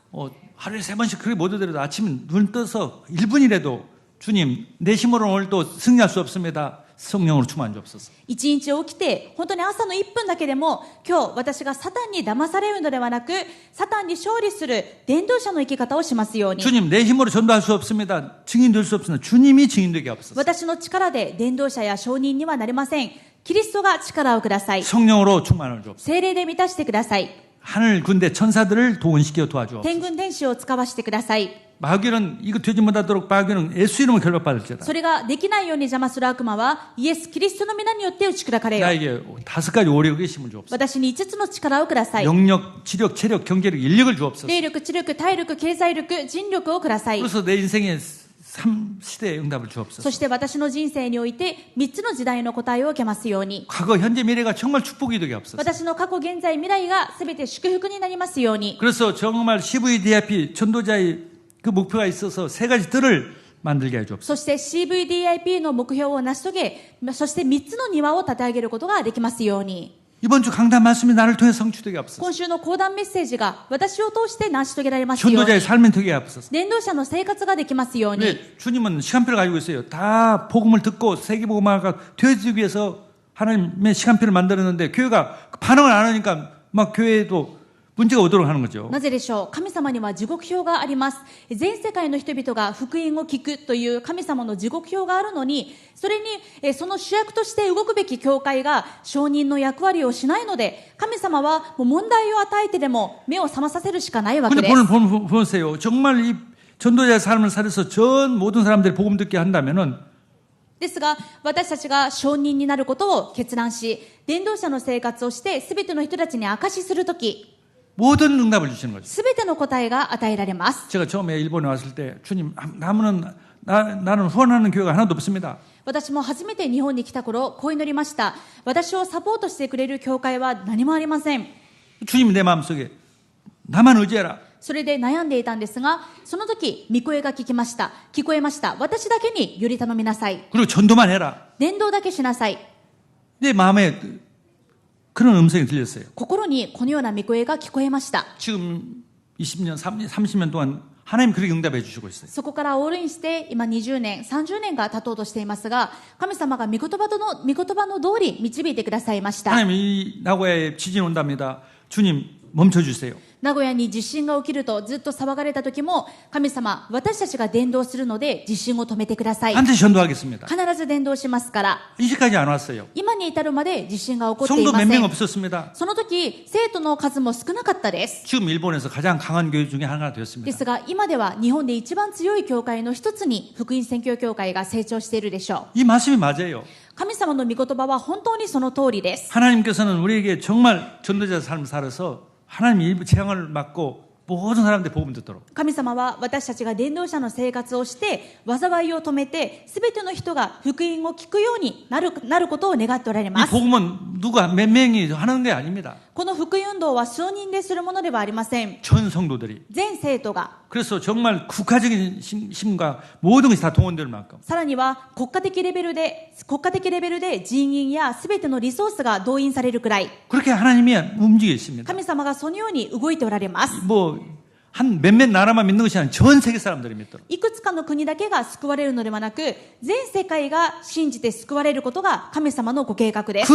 하루에 3번씩 그렇게 못 하더라도 아침에 눈 떠서 1분이라도 주님 내 힘으로 오늘도 승리할 수 없습니다. 성령으로 충만 주옵소서. 一日起きて本当に朝の1分だけでも今日私がサタンに騙されるのではなくサタンに勝利する伝道者の生き方をしますように。 주님 내 힘으로 전도할 수 없습니다. 증인될 수 없습니다. 주님이 증인되게 하옵소서. 私の力で伝道者や証人にはなれません。キリストが力をください。 성령으로 충만을 주옵소서. 聖霊で満たしてください。 하늘 군대 천사들을 동원시켜 도와주옵소서. 天軍天使を使わせてください。 마귀는 이거 되지 못하도록 마귀는 예수 이름을 결박받을지어다. それができないように邪魔する悪魔はイエス・キリストの皆によって打ち砕かれよ。 나에게 5가지 오력의 힘을 주옵소서. 私に5つの力をください。 영력, 지력, 체력, 경제력, 인력을 주옵소서. 霊力、知力、体力、経済力、人力をください。 그래서 내 인생의 3시대의 응답을 주옵소서. そして私の人生において3つの時代の答えを受けますように。 과거, 현재, 미래가 정말 축복이 되게 하옵소서. 私の過去、現在、未来が全て祝福になりますように。 그래서 정말 CVDIP 전도자의 그 목표가 있어서 3가지 뜰을 만들게 해 주옵소서. そして CVDIP の目標を成し遂げ、そして3つの庭を立て上げることができますように。 이번 주 강단 말씀이 나를 통해 성취되게 하옵소서. 今週の講談メッセージが私を通して成し遂げられますように。 전도자의 삶이 되게 하옵소서. 伝道者の生活ができますように。 근데 주님은 시간표를 가지고 있어요. 다 복음을 듣고 세계복음화가 되어지기 위해서 하나님의 시간표를 만들었는데 교회가 반응을 안 하니까 막 교회에도 문제가 오도록 하는 거죠. なぜでしょう。神様には時刻表があります。全世界の人々が福音を聞くという神様の時刻表があるのに、それにその主役として動くべき教会が証人の役割をしないので、神様はもう問題を与えてでも目を覚まさせるしかないわけ 근데 です。 보세요. 정말 이 전도자의 삶을 살아서 전 모든 사람들이 복음 듣게 한다면은 ですが、私たちが証人になることを決断し、伝道者の生活をして全ての人たちに証しするとき、 모든 응답을 주시는 거죠. 全ての答えが与えられます。 제가 처음에 일본에 왔을 때 주님 나는 후원하는 교회가 하나도 없습니다. 私も初めて日本に来た頃、こう祈りました。私をサポートしてくれる教会は何もありません。 주님이 내 마음속에 나만 의지해라. それで悩んでいたんですが、その時、御声が聞こえました。私だけにより頼みなさい。 그리고 전도만 해라. 伝道だけしなさい。 내 마음에 그런 음성이 들렸어요. 心にこのような御声が聞こえました。 지금 20년, 30년 동안 하나님 그렇게 응답해 주시고 있어요. そこからオールインして、今20年、30年が経とうとしていますが、神様が御言葉の通り導いてくださいました。 하나님 이 나고야에 지진 온답니다. 주님 멈춰주세요. 名古屋に地震が起きるとずっと騒がれた時も、神様、私たちが伝道するので地震を止めてください。 반드시 전도하겠습니다. 必ず伝道しますから、 이제까지 안 왔어요. 今に至るまで地震が起こってい 성도 ま 몇 せ 명 ん。 없었습니다. その時、生徒の数も少なかったです。 지금 일본에서 가장 강한 교회 중에 하나가 で 되었습니다. すが、今では日本で一番強い教会の一つに福音宣教教会が成長しているでしょう。 이 말씀이 맞아요. 神様の御言葉は本当にその通りです。 하나님께서는 우리에게 정말 전도자 삶을 살아서 하나님의 일부 재앙을 막고 모든 사람들이 복음 듣도록 神様は私たちが伝道者の生活をして災いを止めて全ての人が福音を聞くようになることを願っておられ 이 ます。 복음은 누가 몇 명이 하는 게 아닙니다. この福音運動は数人でするものではありません。 전 성도들이. 全生徒が、 그래서 정말 국가적인 힘과 모든 것이 다 동원될 만큼 さらには国家的レベルで人員やすべてのリソースが動員されるくらい、 그렇게 하나님이 움직이십니다. 神様がそのように動いておられます。 뭐 한 몇몇 나라만 믿는 것이 아니라 전 세계 사람들이 믿도록. いくつかの国だけが救われるのではなく、全世界が信じて救われることが神様のご計画です。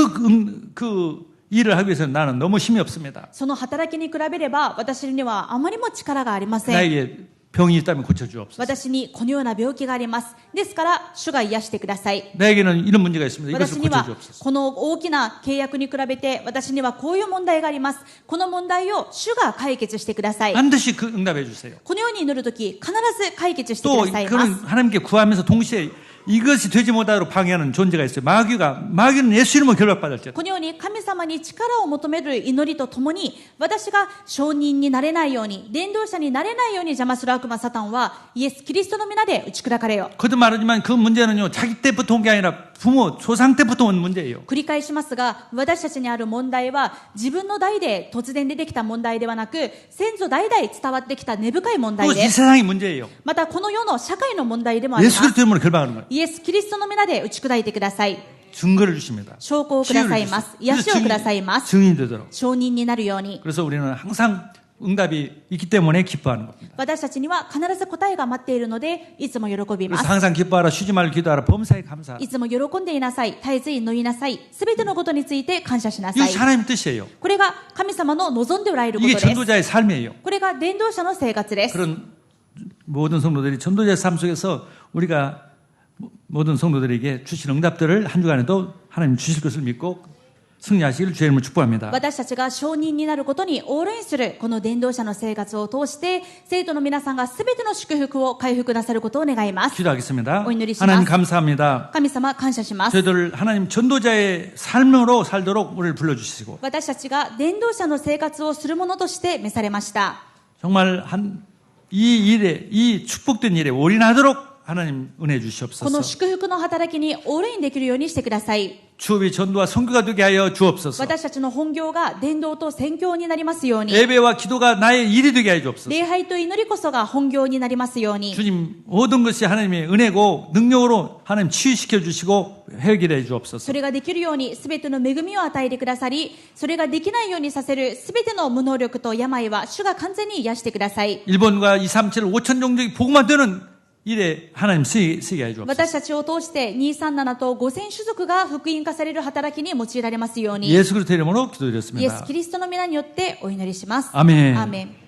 그 일을 하기 위해서는 나는 너무 힘이 없습니다. その働きに比べれば私にはあまりも力がありません。 나에게 병이 있다면 고쳐주옵소서. 私にこのような病気があります。ですから主が癒してください。 나에게는 이런 문제가 있습니다. 私 이것을 には 고쳐주옵소서. この大きな契約に比べて私にはこういう問題があります。この問題を主が解決してください。 반드시 그 응답해 주세요. このように祈るとき必ず解決してく 또 ださいま 그런 す。 하나님께 구하면서 동시에 이것이 되지 못하도록 방해하는 존재가 있어요. 마귀는 예수 이름으로 결박받을지어다. このように神様に力を求める祈りとともに、私が証人になれないように、伝道者になれないように邪魔する悪魔サタンは、イエス・キリストの皆で打ち砕かれよ。 거듭 말하지만 그 문제는요, 자기 때부터 온 게 아니라 부모, 조상 때부터 온 문제예요. 繰り返しますが、私たちにある問題は、自分の代で突然出てきた問題ではなく、先祖代々伝わってきた根深い問題 또 で 이 す。 세상의 문제예요. また、この世の社会の問題でもありま 예수 す。 그리스도 이름으로 결박하는 거예요. イエス・キリストの皆で打ち砕いてください。 증거를 주십니다. 証拠をくださいます。癒しをくださいます。 증인이 되도록. 証人になるように。 그래서 우리는 항상 응답이 있기 때문에 기뻐하는 겁니다. 私たちには必ず答えが待っているので、いつも喜びま 그래서 す。 항상 기뻐하라, 쉬지 말고 기도하라, 범사에 감사하라. いつも喜んでいなさい。絶えず祈りなさい。すべてのことについて感謝しなさい。 이것이 하나님 뜻이에요. これが神様の望んでおられること 이게 です。 전도자의 삶이에요. これが伝道者の生活です。 그런 모든 성도들이 전도자의 삶 속에서 우리가 모든 성도들에게 주신 응답들을 한 주간에도 하나님 주실 것을 믿고 승리하시기를 주의 이름으로 축복합니다. 私たちが証人になることにオールインするこの伝道者の生活を通して生徒の皆さんがすべての祝福を回復なさることを願います。 기도하겠습니다. 오祈りします。 하나님 감사합니다. 神様感謝します。 저희들 하나님 전도자의 삶으로 살도록 우리를 불러주시고 私たちが伝道者の生活をするものとして召されました。 정말 이 일에 이 축복된 일에 올인하도록 하나님 은혜 この 주시옵소서. 祝福の働きにオールインできるようにしてください。 주업이 전도와 선교가 되게 하여 주옵소서. 私たちの本業が伝道と宣教になりますように、 예배와 기도가 나의 일이 되게 하여 주옵소서. 礼拝と祈りこそが本業になりますように、 주님 모든 것이 하나님의 은혜고 능력으로 하나님 치유시켜 주시고 해결해 そ 주옵소서. れができるようにすべての恵みを与えてくださり、それができないようにさせるすべての無能力と病は主が完全に癒してください。 일본과 237 5천 종족이 복음화 되는 일에 하나님 쓰게 해 주옵소서. 私たちを通して237と5000種族が福音化される働きに用いられますように、 예수 그리스도 이름으로 イエス・ 기도드렸습니다. キリストの皆によってお祈りします。 아멘. アーメン。